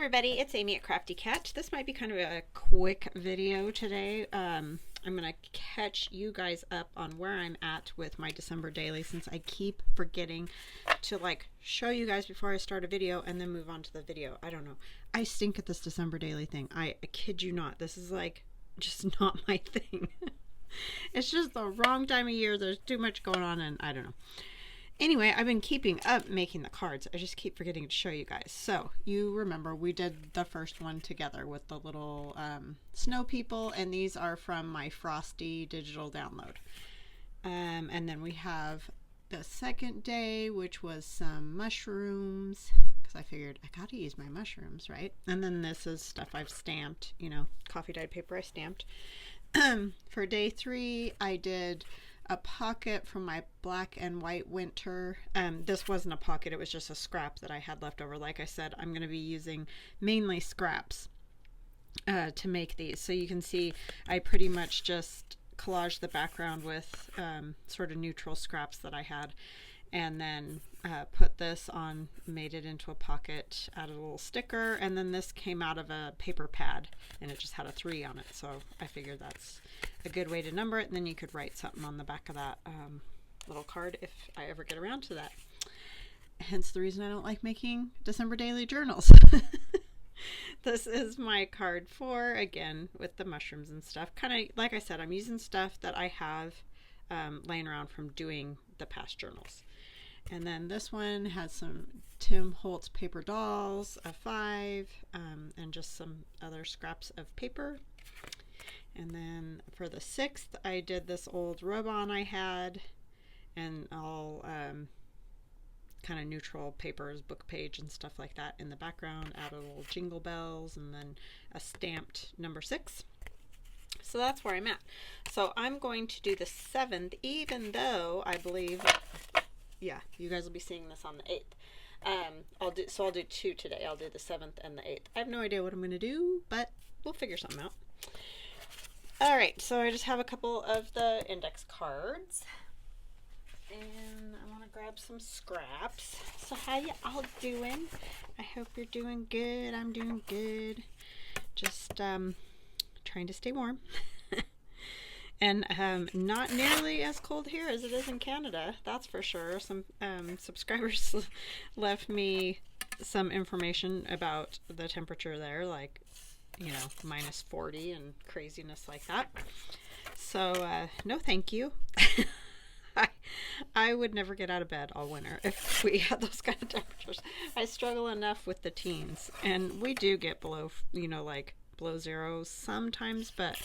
everybody, it's Amy at Crafty Cat. This might be kind of a quick video today. I'm going to catch you guys up on where I'm at with my December daily, since I keep forgetting to show you guys before I start a video and then move on to the video. I don't know. I stink at this December daily thing. I kid you not. This is just not my thing. It's just the wrong time of year. There's too much going on and I don't know. Anyway, I've been keeping up making the cards. I just keep forgetting to show you guys. So, you remember we did the first one together with the little snow people, and these are from my Frosty digital download. And then we have the second day, which was some mushrooms, because I figured I gotta use my mushrooms, right? And then this is stuff I've stamped, coffee dyed paper I stamped. For day 3, I did a pocket from my black and white winter. This wasn't a pocket, it was just a scrap that I had left over. Like I said, I'm going to be using mainly scraps to make these. So you can see I pretty much just collaged the background with sort of neutral scraps that I had, and then put this on, made it into a pocket, added a little sticker, and then this came out of a paper pad and it just had a 3 on it, so I figured that's a good way to number it, and then you could write something on the back of that little card if I ever get around to that. Hence the reason I don't like making December daily journals. This is my card 4, again with the mushrooms and stuff. Kind of like I said, I'm using stuff that I have laying around from doing the past journals. And then this one has some Tim Holtz paper dolls, a 5, and just some other scraps of paper. And then for the 6th, I did this old rub-on I had, and all kind of neutral papers, book page and stuff like that in the background. Added little jingle bells, and then a stamped number 6. So that's where I'm at. So I'm going to do the 7th, even though I believe, yeah, you guys will be seeing this on the 8th. I'll do 2 today. I'll do the 7th and the 8th. I have no idea what I'm going to do, but we'll figure something out. All right, so I just have a couple of the index cards, and I want to grab some scraps. So how you all doing? I hope you're doing good. I'm doing good. Just trying to stay warm. And not nearly as cold here as it is in Canada, that's for sure. Some subscribers left me some information about the temperature there, minus 40 and craziness like that. So no thank you. I would never get out of bed all winter if we had those kind of temperatures. I struggle enough with the teens, and we do get below below 0 sometimes, but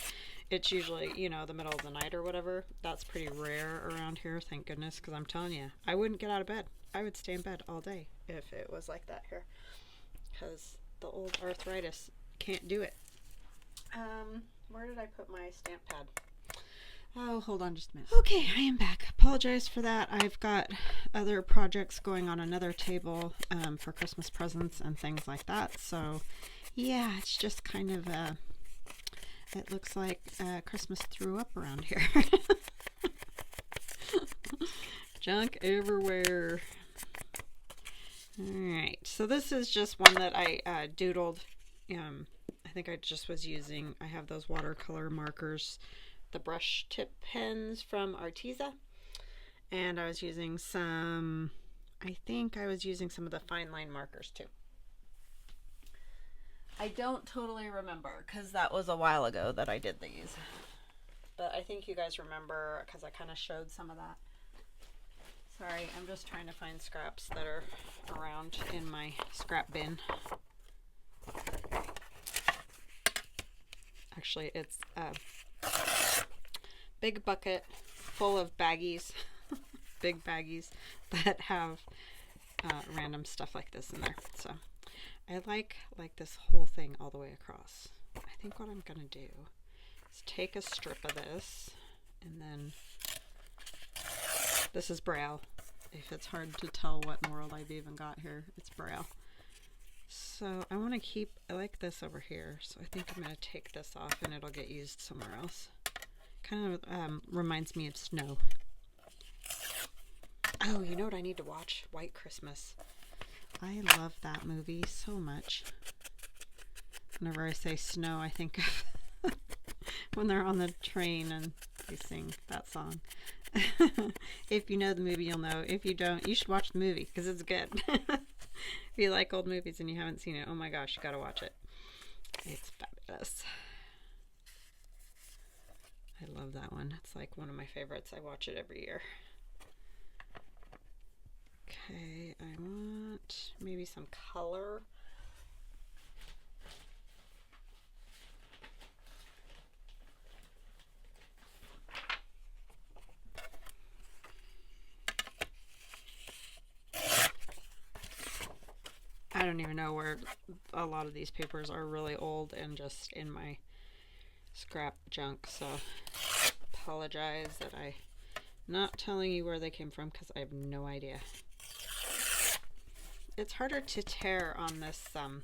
it's usually the middle of the night or whatever. That's pretty rare around here, thank goodness, because I'm telling you, I wouldn't get out of bed. I would stay in bed all day if it was like that here, because the old arthritis can't do it. Where did I put my stamp pad? Oh, hold on just a minute. Okay, I am back. Apologize for that. I've got other projects going on another table for Christmas presents and things like that. So, yeah, it's just kind of it looks like Christmas threw up around here. Junk everywhere. Alright, so this is just one that I doodled. I think I just was using, I have those watercolor markers, the brush tip pens from Arteza, and I was using some, I think I was using some of the fine line markers too. I don't totally remember because that was a while ago that I did these, but I think you guys remember because I kind of showed some of that. Sorry, I'm just trying to find scraps that are around in my scrap bin. Actually, it's a big bucket full of baggies, big baggies that have random stuff like this in there. So I like this whole thing all the way across. I think what I'm going to do is take a strip of this, and then this is Braille. If it's hard to tell what in the world I've even got here, it's Braille. So I want to keep, I like this over here, so I think I'm going to take this off and it'll get used somewhere else. Kind of reminds me of snow. Oh, you know what I need to watch? White Christmas. I love that movie so much. Whenever I say snow, I think of when they're on the train and they sing that song. If you know the movie, you'll know. If you don't, you should watch the movie because it's good. If you like old movies and you haven't seen it, oh my gosh, you gotta watch it. It's fabulous. I love that one. It's like one of my favorites. I watch it every year. Okay, I want maybe some color. I don't even know where a lot of these papers are really old and just in my scrap junk, so apologize that I'm not telling you where they came from because I have no idea. It's harder to tear on this. I'm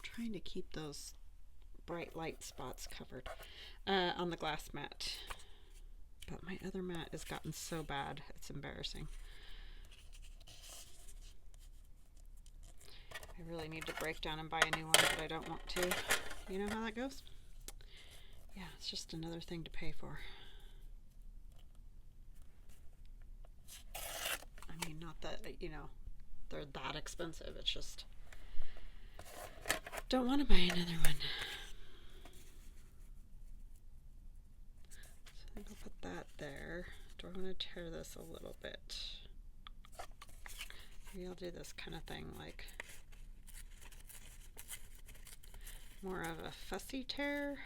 trying to keep those bright light spots covered on the glass mat, but my other mat has gotten so bad it's embarrassing. I really need to break down and buy a new one, but I don't want to. You know how that goes? Yeah, it's just another thing to pay for. I mean, not that, you know, they're that expensive. It's just, don't want to buy another one. So I think I'll put that there. Do I want to tear this a little bit? Maybe I'll do this kind of thing, like more of a fussy tear,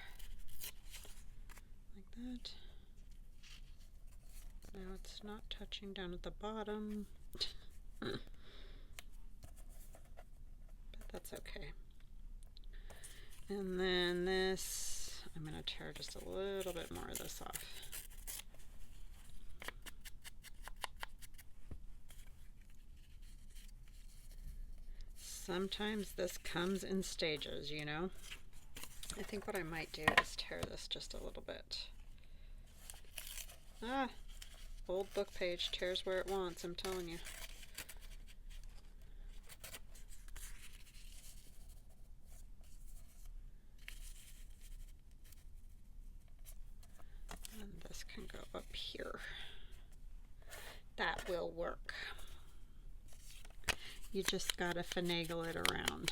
like that. Now it's not touching down at the bottom, but that's okay. And then this, I'm going to tear just a little bit more of this off. Sometimes this comes in stages, you know. I think what I might do is tear this just a little bit. Ah, old book page tears where it wants, I'm telling you. And this can go up here. That will work. You just gotta finagle it around.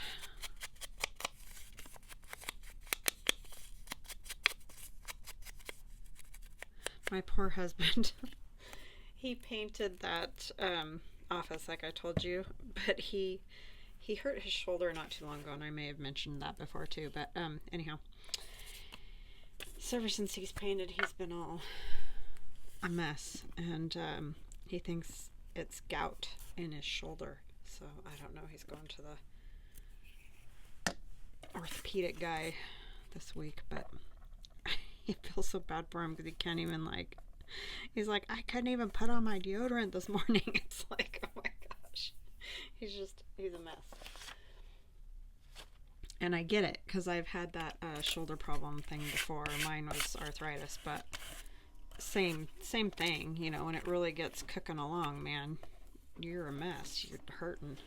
My poor husband, he painted that office like I told you, but he hurt his shoulder not too long ago, and I may have mentioned that before too, but anyhow, so ever since he's painted, he's been all a mess, and he thinks it's gout in his shoulder. So I don't know, he's going to the orthopedic guy this week, but I feel so bad for him because he can't even, like, he's like, I couldn't even put on my deodorant this morning. It's like, oh my gosh, he's a mess. And I get it because I've had that shoulder problem thing before. Mine was arthritis, but same thing, you know. When it really gets cooking along, man, you're a mess. You're hurting.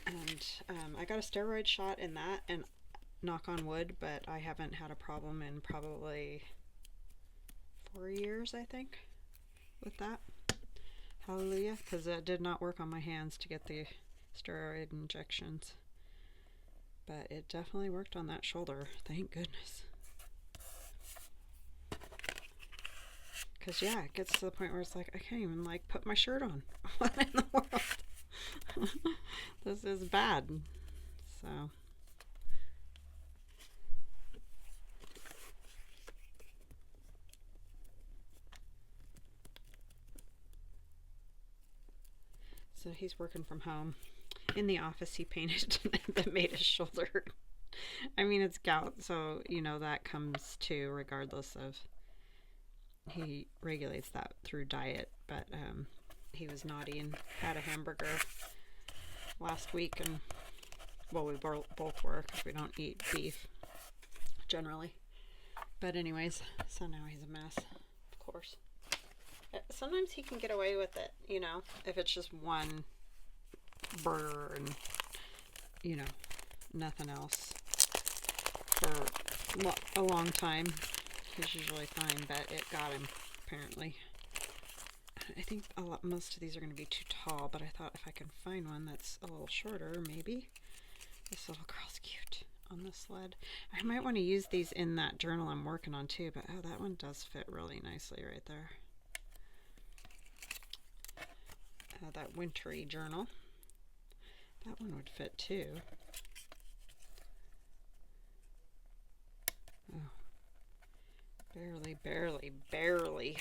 And I got a steroid shot in that, and knock on wood, but I haven't had a problem in probably 4 years, I think, with that. Hallelujah, because it did not work on my hands to get the steroid injections. But it definitely worked on that shoulder, thank goodness. Because, yeah, it gets to the point where it's like, I can't even, like, put my shirt on. What in the world? This is bad. So. So he's working from home. In the office, he painted that made his shoulder hurt. I mean, it's gout, so, you know, that comes too, regardless of, he regulates that through diet, but he was naughty and had a hamburger last week, and, well, we both were, because we don't eat beef, generally. But anyways, so now he's a mess, of course. Sometimes he can get away with it, you know, if it's just one burger and, you know, nothing else for a long time. He's usually fine, but it got him, apparently. I think most of these are going to be too tall, but I thought if I can find one that's a little shorter, maybe. This little girl's cute on the sled. I might want to use these in that journal I'm working on too, but oh, that one does fit really nicely right there. That wintry journal. That one would fit too. Oh, barely, barely, barely.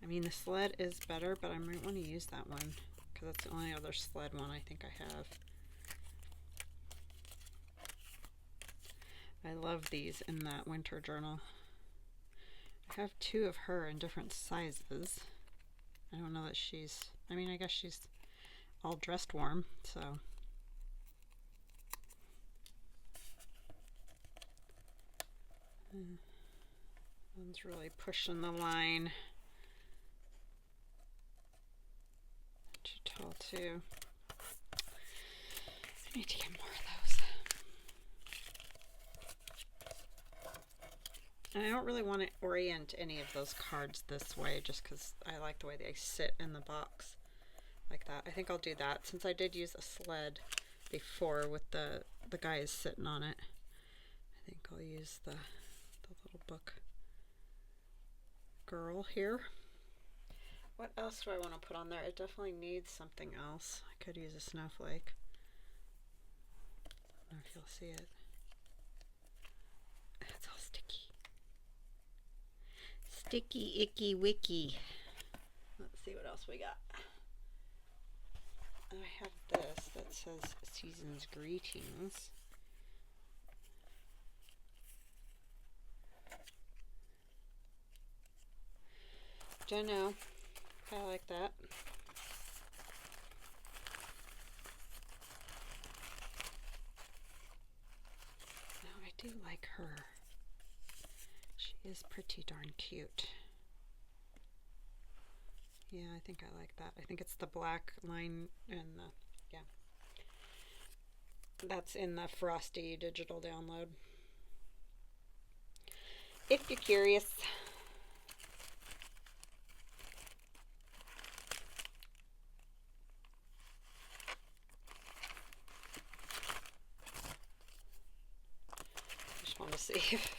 I mean, the sled is better, but I might want to use that one because that's the only other sled one I think I have. I love these in that winter journal. I have two of her in different sizes. I don't know that she's, I mean, I guess she's all dressed warm, so. One's really pushing the line. Too tall too. I need to get more of those. And I don't really want to orient any of those cards this way just because I like the way they sit in the box like that. I think I'll do that since I did use a sled before with the guys sitting on it. I think I'll use the little book girl here. What else do I want to put on there? It definitely needs something else. I could use a snowflake. I don't know if you'll see it. It's all sticky. Sticky, icky, wicky. Let's see what else we got. I have this that says Season's Greetings. Don't know. I like that. No, I do like her. She is pretty darn cute. Yeah, I think I like that. I think it's the black line and the, yeah. That's in the Frosty digital download. If you're curious. I just want to see if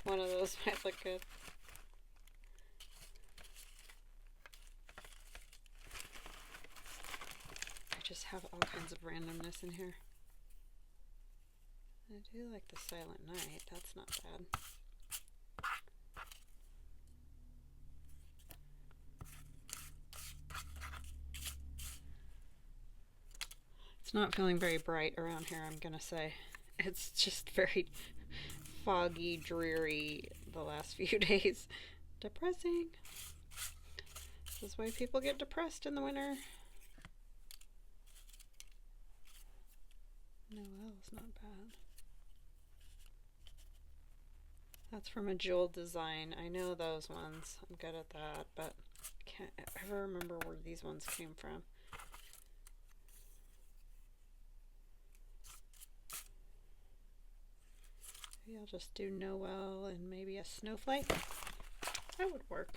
one of those might look good. Just have all kinds of randomness in here. I do like the Silent Night. That's not bad. It's not feeling very bright around here, I'm gonna say. It's just very foggy, dreary the last few days. Depressing. This is why people get depressed in the winter. Noelle's not bad. That's from a Jewel Design. I know those ones. I'm good at that, but I can't ever remember where these ones came from. Maybe I'll just do Noelle and maybe a snowflake. That would work.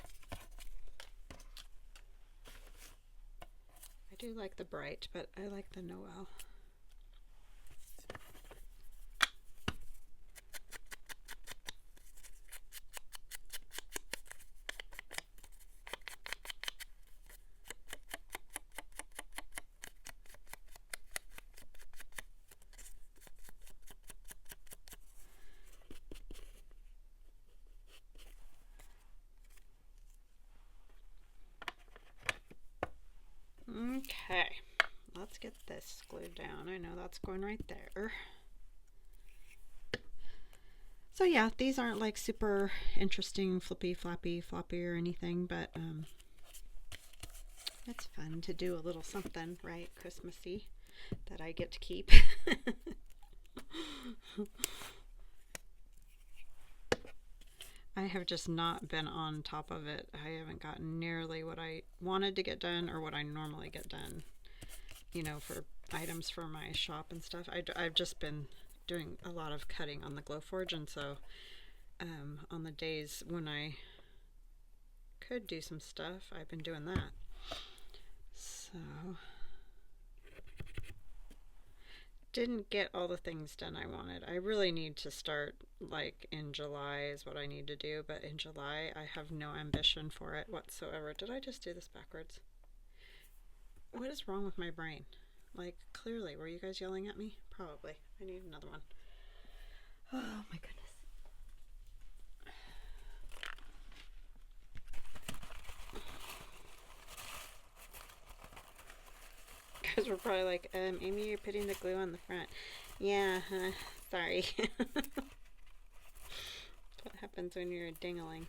I do like the bright, but I like the Noelle. Okay, let's get this glued down. I know that's going right there. So yeah, these aren't like super interesting flippy, flappy, floppy or anything, but it's fun to do a little something, right? Christmassy that I get to keep. I have just not been on top of it. I haven't gotten nearly what I wanted to get done or what I normally get done, you know, for items for my shop and stuff. I've just been doing a lot of cutting on the Glowforge, and so on the days when I could do some stuff, I've been doing that. So didn't get all the things done I wanted. I really need to start like in July is what I need to do, but in July I have no ambition for it whatsoever. Did I just do this backwards? What is wrong with my brain? Like, clearly, were you guys yelling at me? Probably. I need another one. Oh my goodness. Guys were probably like, Amy, you're putting the glue on the front. Yeah, sorry. That's what happens when you're a dingling.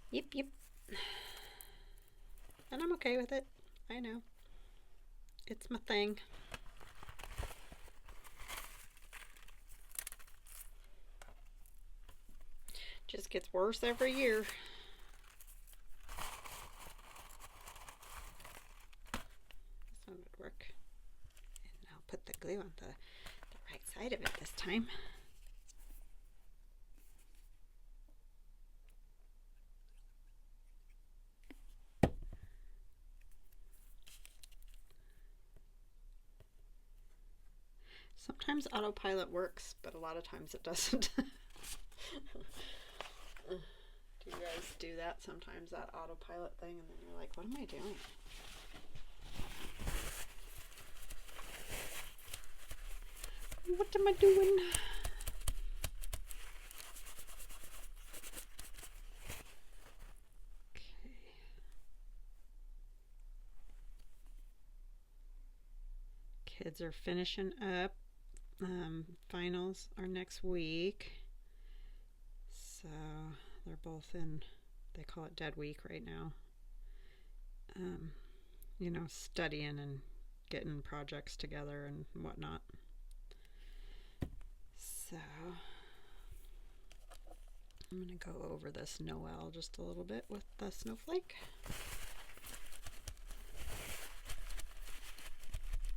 Yep. And I'm okay with it. I know. It's my thing. Just gets worse every year. This one would work. And I'll put the glue on the right side of it this time. Sometimes autopilot works, but a lot of times it doesn't. Do you guys do that sometimes, that autopilot thing, and then you're like, what am I doing? What am I doing? Okay. Kids are finishing up. Finals are next week. So they're both in, they call it dead week right now. You know, studying and getting projects together and whatnot. So I'm going to go over this Noel just a little bit with the snowflake.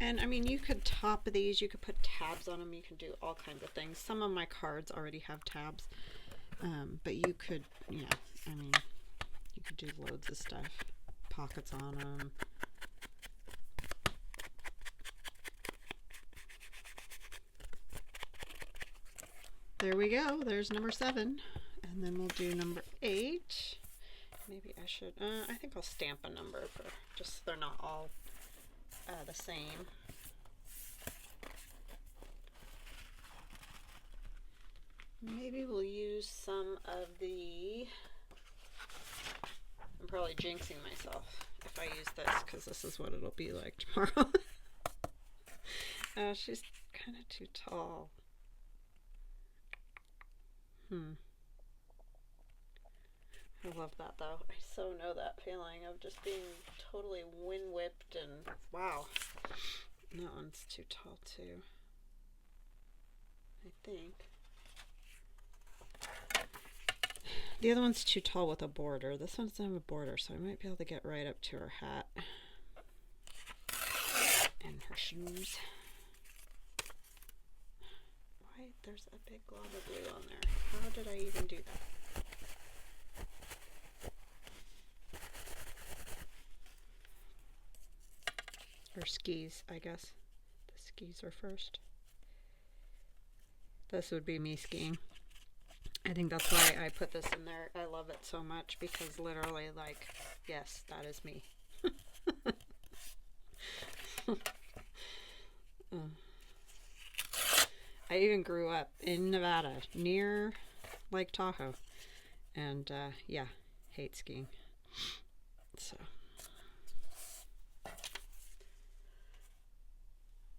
And I mean, you could top these, you could put tabs on them, you can do all kinds of things. Some of my cards already have tabs, but you could, yeah, I mean, you could do loads of stuff. Pockets on them. There we go, there's number 7. And then we'll do number 8. Maybe I should, I think I'll stamp a number for, just so they're not all the same. Maybe we'll use some of the, I'm probably jinxing myself if I use this because this is what it'll be like tomorrow. She's kind of too tall. I love that though. I so know that feeling of just being totally wind whipped and wow. That one's too tall too, I think. The other one's too tall with a border. This one doesn't have a border, so I might be able to get right up to her hat and her shoes. Why? There's a big glob of glue on there. How did I even do that? Or skis, I guess. The skis are first. This would be me skiing. I think that's why I put this in there. I love it so much because literally, like, yes, that is me. I even grew up in Nevada near Lake Tahoe, and yeah, hate skiing. So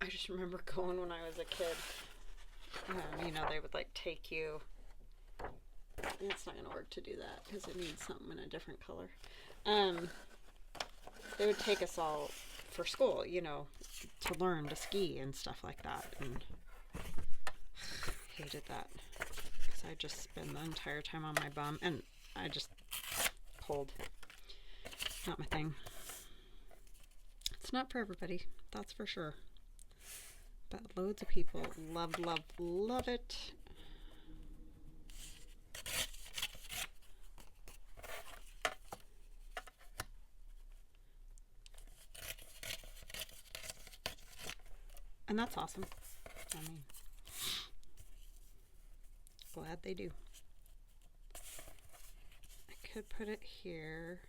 I just remember going when I was a kid. You know, they would like take you. It's not going to work to do that because it needs something in a different color. They would take us all for school, you know, to learn to ski and stuff like that. And hated that because I just spend the entire time on my bum and I just cold. Not my thing. It's not for everybody, that's for sure. But loads of people love, love, love it. And that's awesome. I mean, glad they do. I could put it here.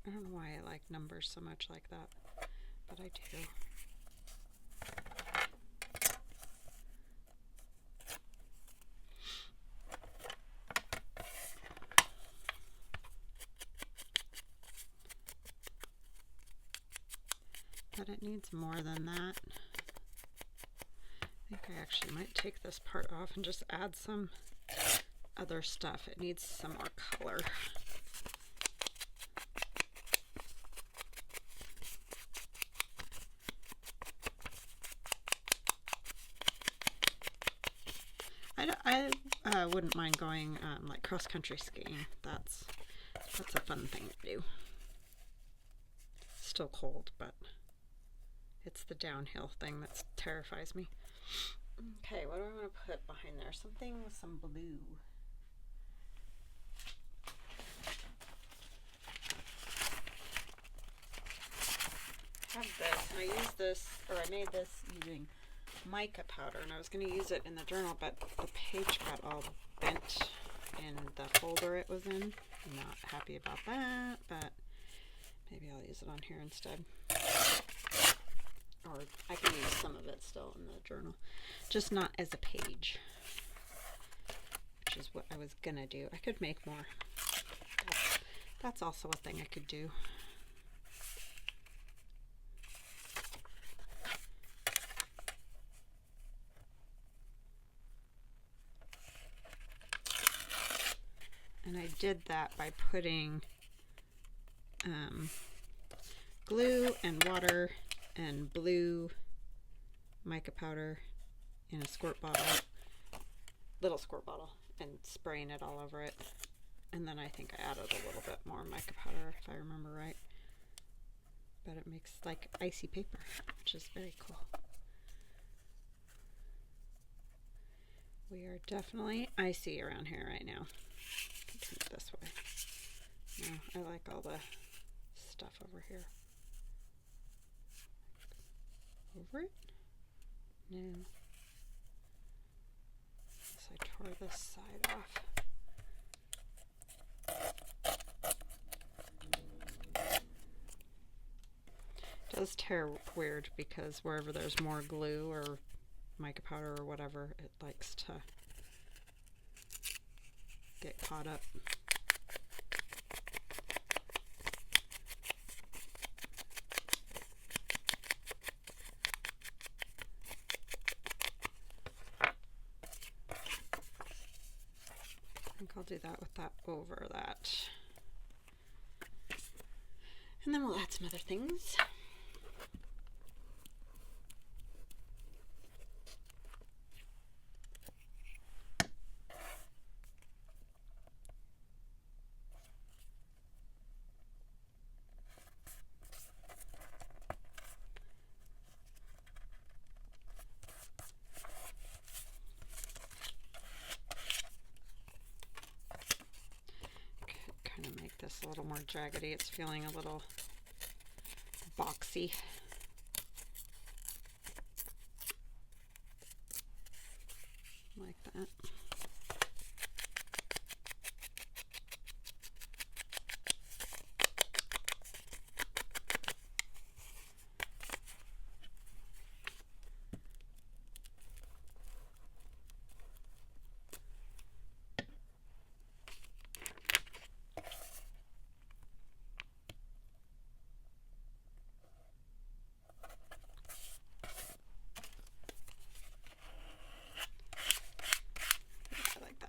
I don't know why I like numbers so much like that, but I do. But it needs more than that. I think I actually might take this part off and just add some other stuff. It needs some more color. I wouldn't mind going like cross-country skiing. That's a fun thing to do. Still cold, but it's the downhill thing that terrifies me. Okay, what do I want to put behind there? Something with some blue. I have this, and I used this, or I made this using mica powder, and I was going to use it in the journal, but the page got all bent in the folder it was in. I'm not happy about that, but maybe I'll use it on here instead. Or I can use some of it still in the journal, just not as a page, which is what I was going to do. I could make more. That's also a thing I could do. And I did that by putting glue and water and blue mica powder in a squirt bottle, little squirt bottle, and spraying it all over it. And then I think I added a little bit more mica powder, if I remember right. But it makes like icy paper, which is very cool. We are definitely icy around here right now. Turn it this way. No, I like all the stuff over here. Over it? No. So I tore this side off. It does tear weird because wherever there's more glue or mica powder or whatever, it likes to get caught up. I think I'll do that with that over that. And then we'll add some other things. Kind of make this a little more jaggedy. It's feeling a little boxy. Like that.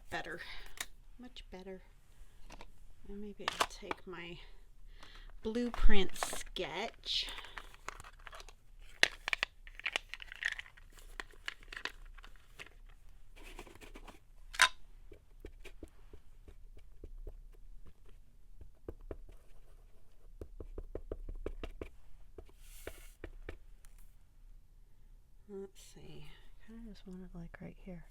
Better, much better. And maybe I'll take my blueprint sketch. Let's see. I kind of just want it like right here.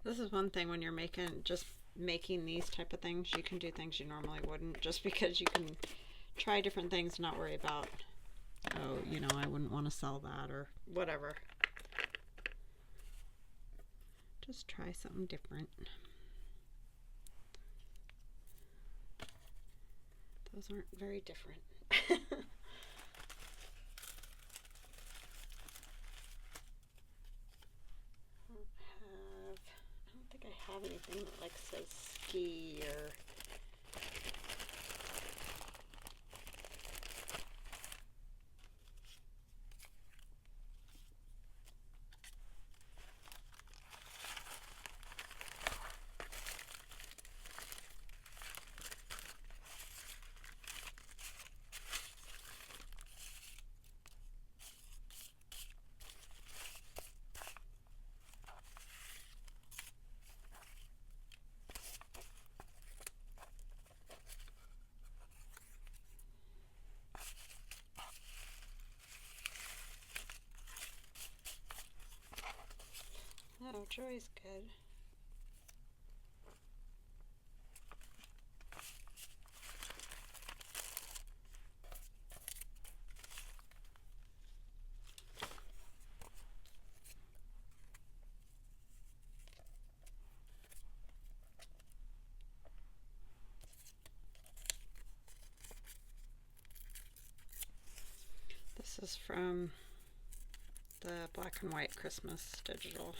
This is one thing when you're making these type of things, you can do things you normally wouldn't, just because you can try different things and not worry about, oh, you know, I wouldn't want to sell that or whatever. Just try something different. Those aren't very different. I don't think I have anything that like says ski or oh, Joy's good. This is from the Black and White Christmas digital.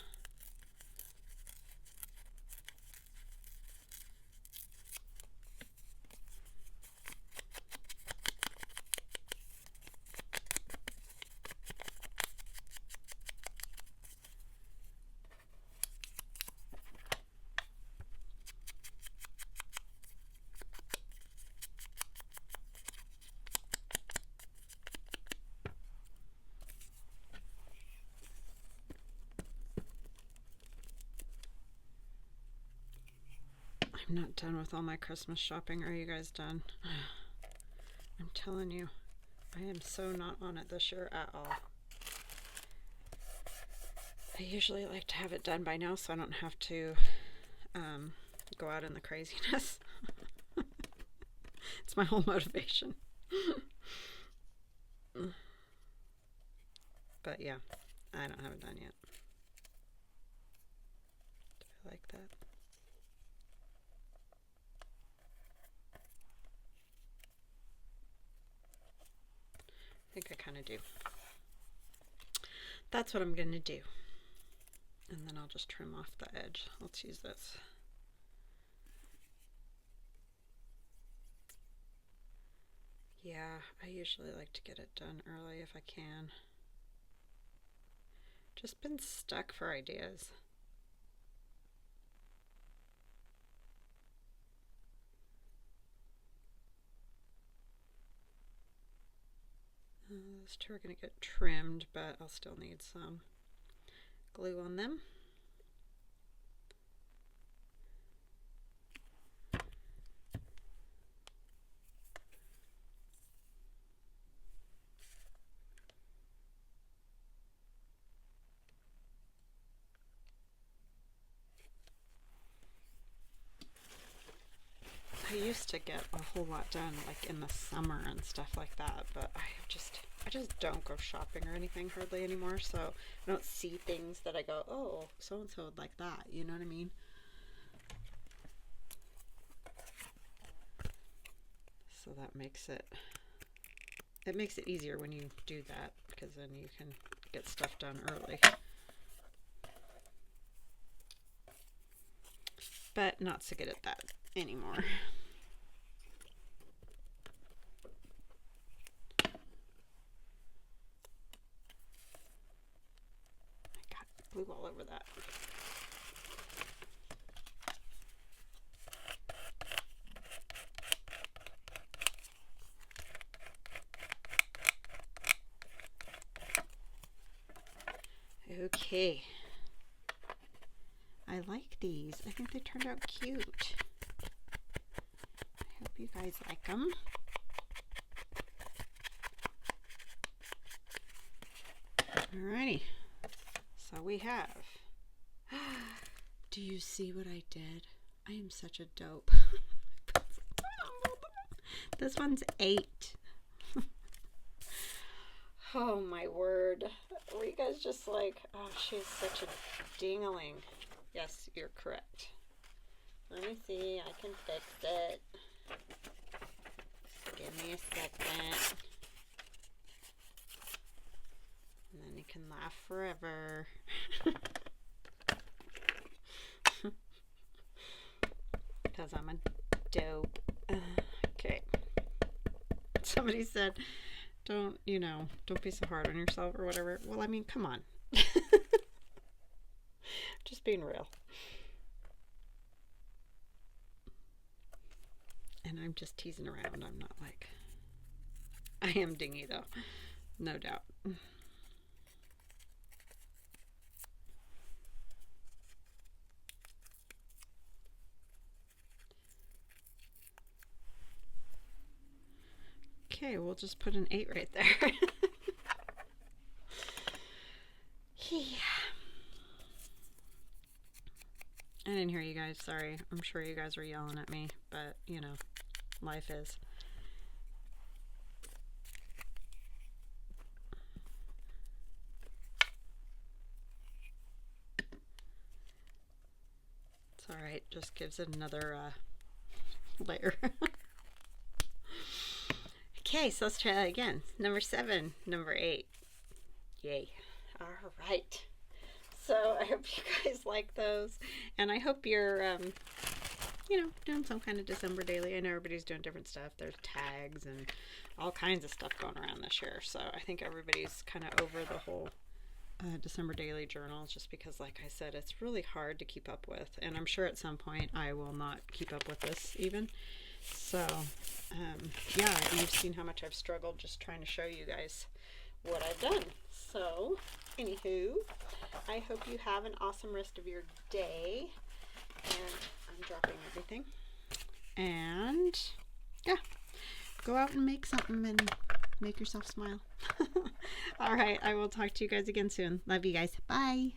I'm not done with all my Christmas shopping. Are you guys done? I'm telling you, I am so not on it this year at all. I usually like to have it done by now so I don't have to go out in the craziness. It's my whole motivation. But yeah, I don't have it done yet. Do I like that? I think I kind of do. That's what I'm going to do. And then I'll just trim off the edge. Let's use this. Yeah, I usually like to get it done early if I can. Just been stuck for ideas. Those two are going to get trimmed, but I'll still need some glue on them. I used to get a whole lot done like in the summer and stuff like that, but I just don't go shopping or anything hardly anymore, so I don't see things that I go, oh, so and so would like that, you know what I mean? So that makes it easier when you do that, because then you can get stuff done early. But not so good at that anymore. Glue all over that. Okay. I like these. I think they turned out cute. I hope you guys like them. Alrighty. So we have. Do you see what I did? I am such a dope. This one's 8. Oh my word. Were you guys just like, oh, she's such a dingling. Yes, you're correct. Let me see. I can fix it. Just give me a second. And then you can laugh forever. Because I'm a dope. Okay. Somebody said, don't be so hard on yourself or whatever. Well, I mean, come on. Just being real. And I'm just teasing around. I'm not like, I am dingy though. No doubt. Okay, we'll just put an 8 right there. Yeah. I didn't hear you guys, sorry. I'm sure you guys were yelling at me, but you know, life is. It's alright, just gives it another layer. Okay, so let's try that again. Number 7, number 8. Yay. Alright. So I hope you guys like those. And I hope you're, doing some kind of December daily. I know everybody's doing different stuff. There's tags and all kinds of stuff going around this year. So I think everybody's kind of over the whole December daily journal, just because, like I said, it's really hard to keep up with. And I'm sure at some point I will not keep up with this even. So, yeah, you've seen how much I've struggled just trying to show you guys what I've done. So, anywho, I hope you have an awesome rest of your day. And I'm dropping everything. And, yeah, go out and make something and make yourself smile. All right, I will talk to you guys again soon. Love you guys. Bye.